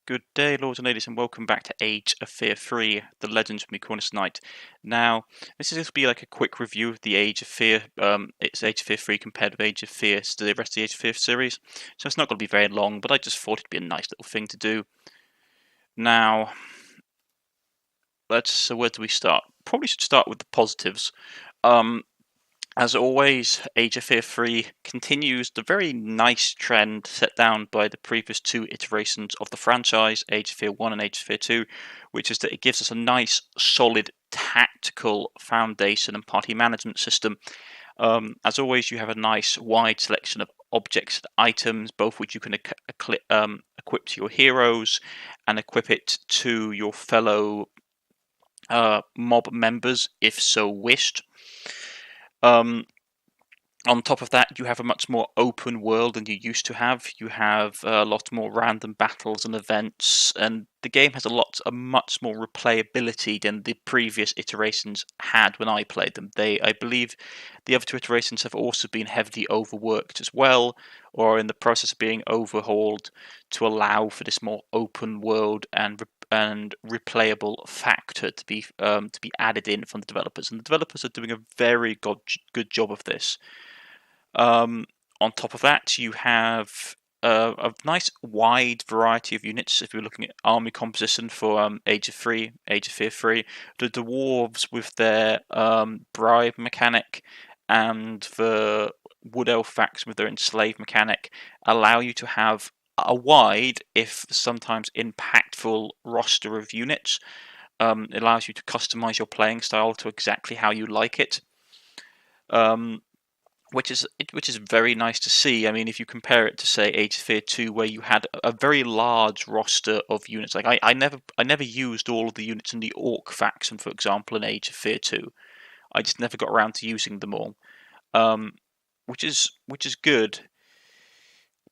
Good day, lords and ladies, and welcome back to Age of Fear 3, The Legends with me, Cornish-Knight. Now, this is going to be like a quick review of the Age of Fear. It's Age of Fear 3 compared with Age of Fear, to the rest of the Age of Fear series. So it's not going to be very long, but I just thought it'd be a nice little thing to do. Now, so where do we start? Probably should start with the positives. As always, Age of Fear 3 continues the very nice trend set down by the previous two iterations of the franchise, Age of Fear 1 and Age of Fear 2, which is that it gives us a nice, solid, tactical foundation and party management system. As always, you have a nice, wide selection of objects and items, both which you can equip to your heroes and equip it to your fellow mob members, if so wished. On top of that, you have a much more open world than you used to have. You have a lot more random battles and events, and the game has a much more replayability than the previous iterations had when I played them. I believe the other two iterations have also been heavily overworked as well, or in the process of being overhauled to allow for this more open world and replayable factor to be added in from the developers, and the developers are doing a very good job of this. On top of that, you have a nice wide variety of units. If you're looking at army composition for Age of Fear 3, the dwarves with their bribe mechanic and the wood elf faction with their enslave mechanic allow you to have a wide, if sometimes impactful, roster of units. It allows you to customize your playing style to exactly how you like it, which is very nice to see. I mean, if you compare it to, say, Age of Fear 2, where you had a very large roster of units, like I never used all of the units in the Orc faction, for example, in Age of Fear 2. I just never got around to using them all, which is good,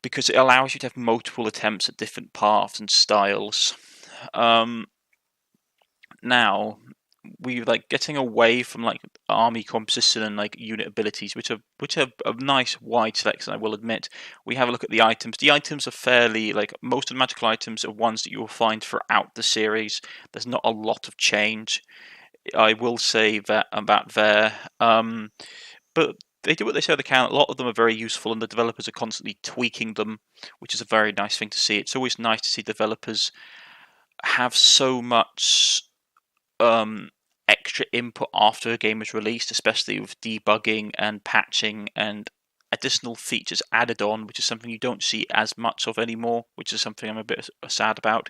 because it allows you to have multiple attempts at different paths and styles. Now, we like getting away from like army composition and like unit abilities, which are a nice wide selection, I will admit. We have a look at the items. The items are fairly, like, most of the magical items are ones that you will find throughout the series. There's not a lot of change, I will say that about there. But they do what they say they can. A lot of them are very useful, and the developers are constantly tweaking them, which is a very nice thing to see. It's always nice to see developers have so much extra input after a game is released, especially with debugging and patching and additional features added on, which is something you don't see as much of anymore, which is something I'm a bit sad about.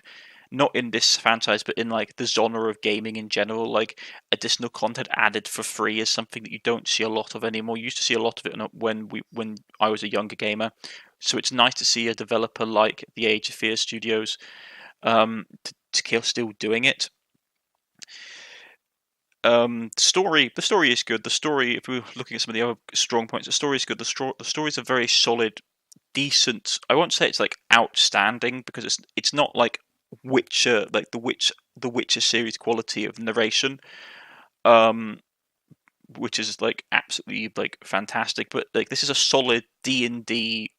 Not in this franchise, but in like the genre of gaming in general. Like, additional content added for free is something that you don't see a lot of anymore. You used to see a lot of it when I was a younger gamer. So it's nice to see a developer like the Age of Fear Studios still doing it. The story is good. The story, if we're looking at some of the other strong points, the story is good. The story is a very solid, decent. I won't say it's like outstanding, because it's not like Witcher, like the Witcher series quality of narration, which is like absolutely like fantastic. But like, this is a solid D&D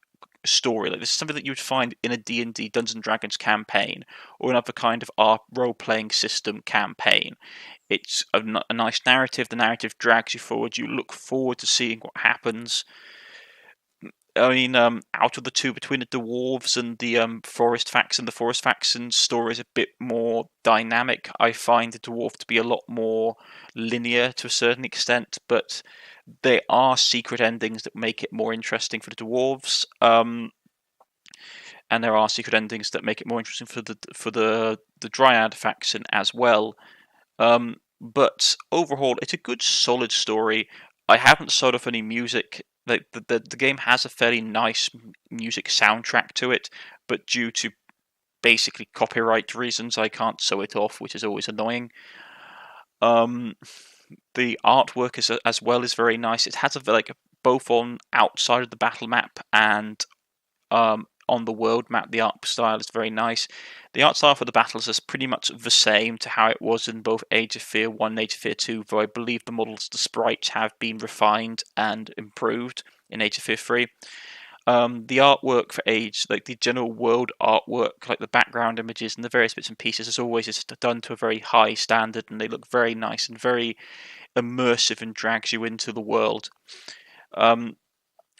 story. Like, this is something that you would find in a D&D Dungeons and Dragons campaign, or another kind of role-playing system campaign. It's a nice narrative. The narrative drags you forward. You look forward to seeing what happens. I mean, out of the two, between the dwarves and the forest faction, the forest faction's story is a bit more dynamic. I find the dwarf to be a lot more linear to a certain extent, but there are secret endings that make it more interesting for the dwarves. And there are secret endings that make it more interesting for the dryad faction as well. But overall, it's a good, solid story. I haven't sold off any music. The game has a fairly nice music soundtrack to it, but due to basically copyright reasons, I can't sew it off, which is always annoying. The artwork as well is very nice. It has both on outside of the battle map and on the world map. The art style is very nice. The art style for the battles is pretty much the same to how it was in both Age of Fear 1 and Age of Fear 2, though I believe the sprites have been refined and improved in Age of Fear 3. The artwork for Age, like the general world artwork, like the background images and the various bits and pieces, as always, is done to a very high standard, and they look very nice and very immersive and drags you into the world.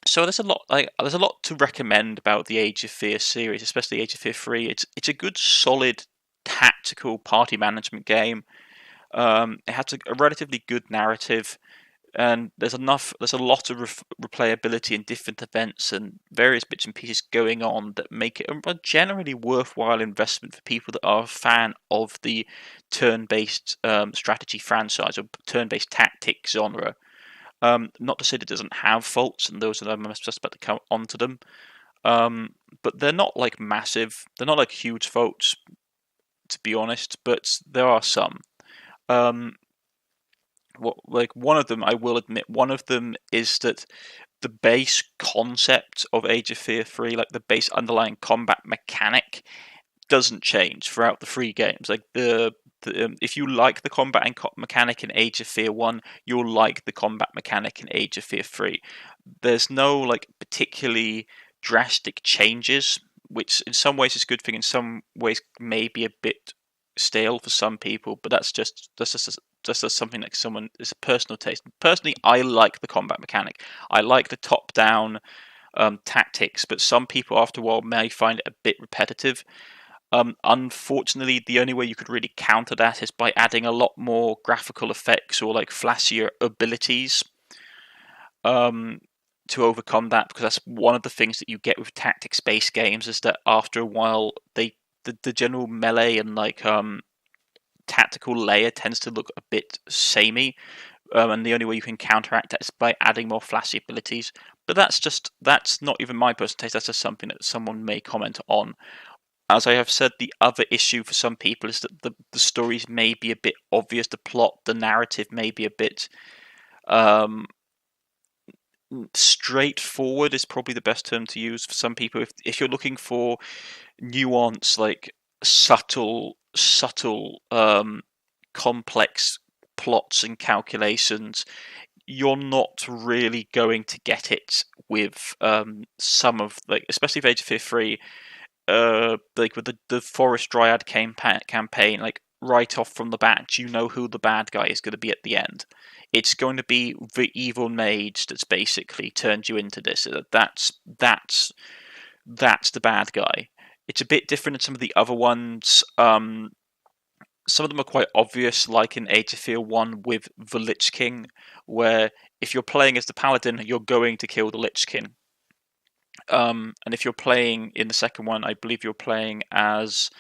So there's a lot to recommend about the Age of Fear series, especially Age of Fear 3. It's a good, solid, tactical party management game. It has a relatively good narrative, and there's a lot of replayability and different events and various bits and pieces going on that make it a generally worthwhile investment for people that are a fan of the turn-based strategy franchise or turn-based tactics genre. Not to say that it doesn't have faults, and those are I'm just about to come onto them. But they're not like massive. They're not like huge faults, to be honest. But there are some. Like one of them, I will admit, one of them is that the base concept of Age of Fear 3, like the base underlying combat mechanic, doesn't change throughout the 3 games. Like if you like the combat and mechanic in Age of Fear 1, you'll like the combat mechanic in Age of Fear 3. There's no like particularly drastic changes, which in some ways is a good thing, in some ways may be a bit stale for some people, but that's just something like someone is a personal taste. Personally, I like the combat mechanic. I like the top-down tactics, but some people after a while may find it a bit repetitive. Unfortunately, the only way you could really counter that is by adding a lot more graphical effects or like flashier abilities to overcome that, because that's one of the things that you get with tactics-based games, is that after a while the general melee and like tactical layer tends to look a bit samey, and the only way you can counteract that is by adding more flashy abilities. But that's not even my personal taste. That's just something that someone may comment on. As I have said, the other issue for some people is that the stories may be a bit obvious, the plot, the narrative may be a bit straightforward is probably the best term to use for some people. If you're looking for nuance, like subtle complex plots and calculations, you're not really going to get it with some of, like, especially with Age of Fear 3, like with the Forest Dryad campaign, like right off from the bat, you know who the bad guy is going to be at the end. It's going to be the evil mage that's basically turned you into this. That's the bad guy. It's a bit different than some of the other ones. Some of them are quite obvious, like in Age of Fear 1 with the Lich King, where if you're playing as the Paladin, you're going to kill the Lich King. And if you're playing in the second one, I believe you're playing as...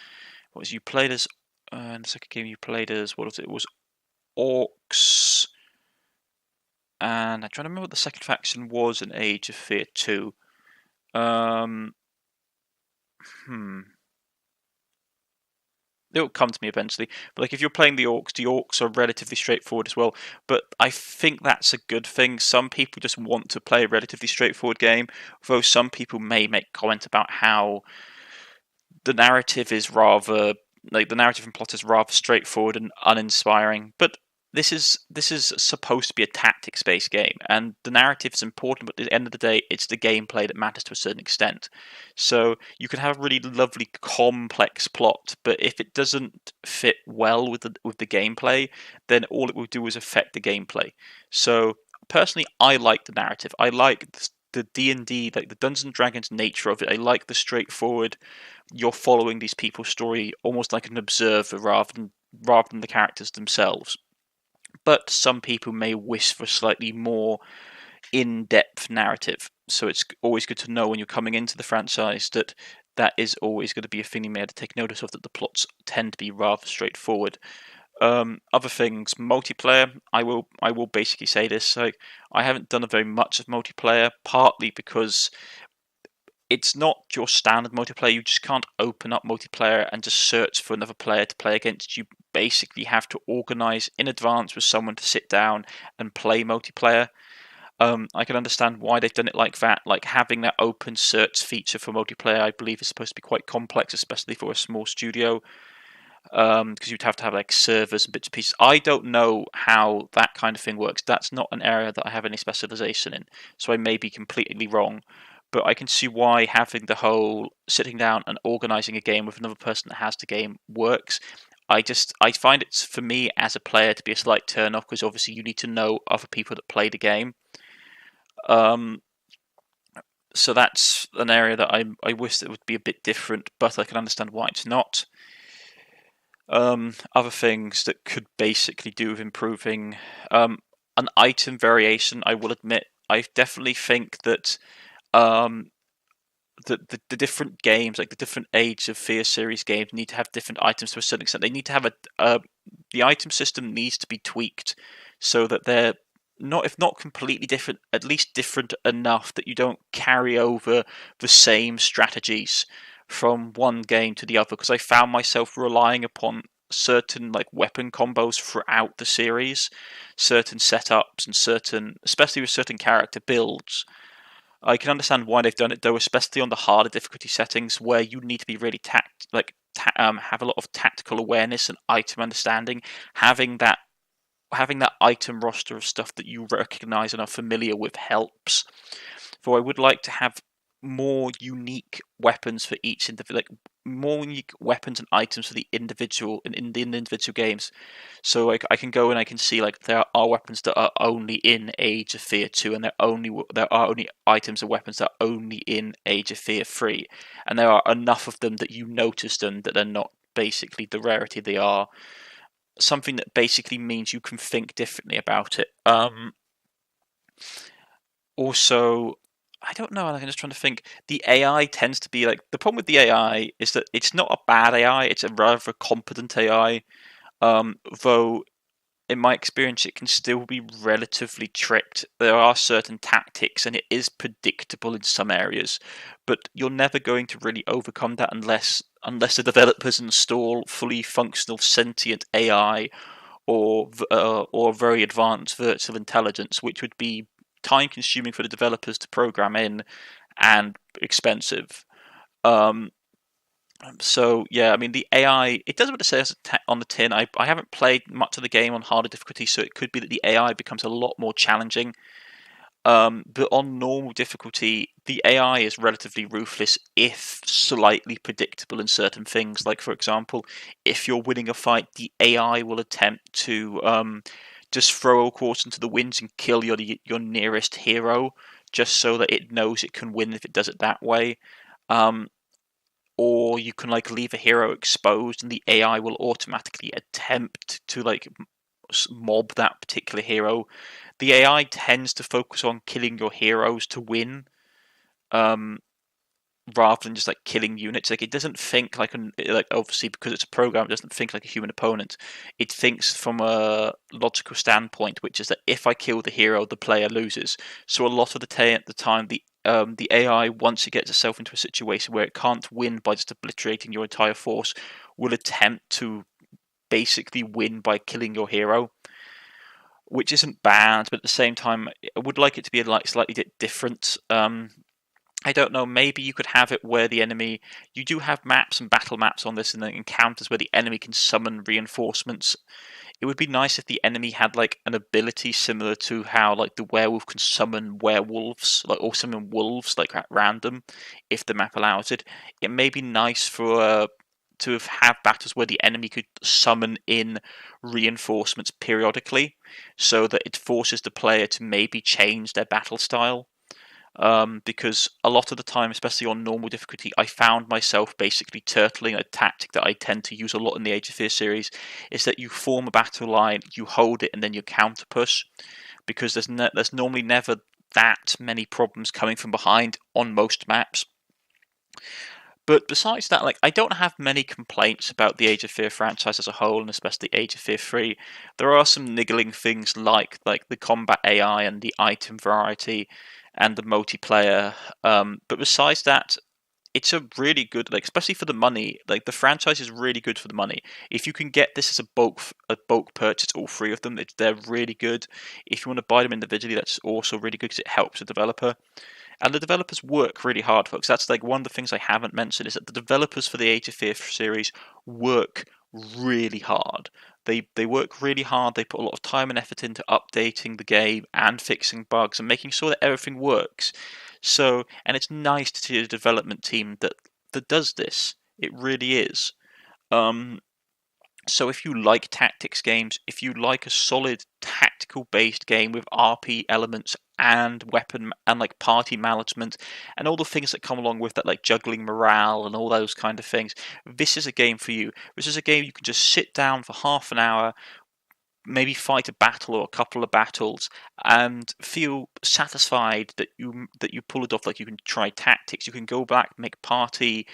What was you played as? In the second game you played as... What was it? It was Orcs. And I'm trying to remember what the second faction was in Age of Fear 2. It'll come to me eventually. But like, if you're playing the orcs are relatively straightforward as well. But I think that's a good thing. Some people just want to play a relatively straightforward game, though some people may make comment about how the narrative is rather, like, the narrative and plot is rather straightforward and uninspiring. But this is supposed to be a tactics-based game, and the narrative is important, but at the end of the day, it's the gameplay that matters to a certain extent. So you can have a really lovely, complex plot, but if it doesn't fit well with the gameplay, then all it will do is affect the gameplay. So personally, I like the narrative. I like the D&D, like the Dungeons and Dragons nature of it. I like the straightforward, you're following these people's story almost like an observer rather than the characters themselves. But some people may wish for slightly more in-depth narrative. So it's always good to know when you're coming into the franchise that is always going to be a thing you may have to take notice of, that the plots tend to be rather straightforward. Other things, multiplayer, I will basically say this, like, I haven't done very much of multiplayer, partly because it's not your standard multiplayer. You just can't open up multiplayer and just search for another player to play against. You basically have to organize in advance with someone to sit down and play multiplayer. I can understand why they've done it like that. Like, having that open search feature for multiplayer, I believe, is supposed to be quite complex, especially for a small studio. Because you'd have to have like servers and bits and pieces. I don't know how that kind of thing works. That's not an area that I have any specialization in, so I may be completely wrong. but I can see why having the whole sitting down and organizing a game with another person that has the game works. I find it, for me as a player, to be a slight turn off, because obviously you need to know other people that play the game. Um, so that's an area that I wish it would be a bit different, but I can understand why it's not. Other things that could basically do with improving an item variation. I will admit, I definitely think that um, the different games, like the different Age of Fear series games, need to have different items to a certain extent. They need to have the item system needs to be tweaked so that they're not, if not completely different, at least different enough that you don't carry over the same strategies from one game to the other. Because I found myself relying upon certain like weapon combos throughout the series, certain setups, and certain, especially with certain character builds. I can understand why they've done it though, especially on the harder difficulty settings where you need to be really have a lot of tactical awareness and item understanding. Having that item roster of stuff that you recognize and are familiar with helps. For I would like to have more unique weapons for each individual, like more unique weapons and items for the individual in the individual games. So like I can go and I can see like there are weapons that are only in Age of Fear 2, and there are only items and weapons that are only in Age of Fear 3, and there are enough of them that you notice them that they're not basically the rarity they are. Something that basically means you can think differently about it. Also, I don't know. I'm just trying to think. The AI tends to be like, the problem with the AI is that it's not a bad AI. It's a rather competent AI. Though in my experience, it can still be relatively tricked. There are certain tactics, and it is predictable in some areas, but you're never going to really overcome that unless the developers install fully functional sentient AI or very advanced virtual intelligence, which would be time consuming for the developers to program in and expensive. Um, so yeah, I mean the AI, it does what it says on the tin. I haven't played much of the game on harder difficulty, so it could be that the AI becomes a lot more challenging. But on normal difficulty, the AI is relatively ruthless if slightly predictable in certain things. Like for example, if you're winning a fight, the AI will attempt to just throw a quartz into the winds and kill your nearest hero, just so that it knows it can win if it does it that way. Um, or you can like leave a hero exposed, and the AI will automatically attempt to like mob that particular hero. The AI tends to focus on killing your heroes to win, um, rather than just like killing units. Like it doesn't think like obviously because it's a program, it doesn't think like a human opponent. It thinks from a logical standpoint, which is that if I kill the hero, the player loses. So a lot of the time, the AI, once it gets itself into a situation where it can't win by just obliterating your entire force, will attempt to basically win by killing your hero, which isn't bad, but at the same time, I would like it to be like slightly different. I don't know. Maybe you could have it where the enemy. You do have maps and battle maps on this, and then encounters where the enemy can summon reinforcements. It would be nice if the enemy had like an ability similar to how like the werewolf can summon werewolves, like or summon wolves like at random, if the map allows it. It may be nice for to have battles where the enemy could summon in reinforcements periodically, so that it forces the player to maybe change their battle style. Because a lot of the time, especially on normal difficulty, I found myself basically turtling. A tactic that I tend to use a lot in the Age of Fear series is that you form a battle line, you hold it, and then you counter push, because there's normally never that many problems coming from behind on most maps. But besides that, like I don't have many complaints about the Age of Fear franchise as a whole, and especially Age of Fear 3. There are some niggling things like the combat AI and the item variety and the multiplayer. But besides that, it's a really good, like especially for the money. Like the franchise is really good for the money. If you can get this as a bulk purchase, all three of them, they're really good. If you want to buy them individually, that's also really good because it helps the developer. And the developers work really hard, folks. That's like one of the things I haven't mentioned is that the developers for the Age of Fear series work really hard. They work really hard. They put a lot of time and effort into updating the game and fixing bugs and making sure that everything works. So, and it's nice to see a development team that does this. It really is. So if you like tactics games, if you like a solid tactical based game with RP elements and weapon and like party management and all the things that come along with that, like juggling morale and all those kind of things, this is a game for you. This is a game you can just sit down for half an hour, maybe fight a battle or a couple of battles, and feel satisfied that you pull it off. Like, you can try tactics, you can go back, make party,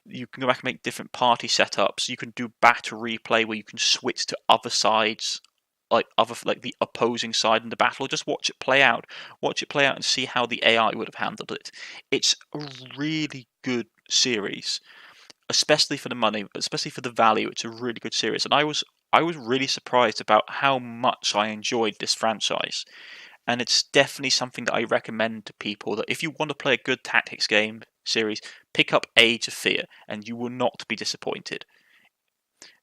you can go back and make different party setups. You can do battle replay where you can switch to other sides, like the opposing side in the battle. Just watch it play out. Watch it play out and see how the AI would have handled it. It's a really good series, especially for the money, especially for the value. It's a really good series, and I was really surprised about how much I enjoyed this franchise. And it's definitely something that I recommend to people, that if you want to play a good tactics game series, pick up Age of Fear and you will not be disappointed.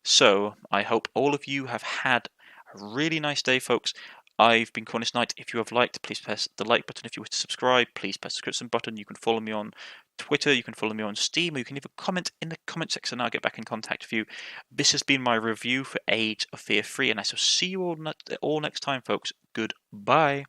So I hope all of you have had a really nice day, folks. I've been Cornish-Knight. If you have liked, please press the like button. If you wish to subscribe, please press the subscription button. You can follow me on Twitter, you can follow me on Steam, or you can leave a comment in the comment section and I'll get back in contact with you. This has been my review for Age of Fear 3, and I shall see you all next time, folks. Goodbye.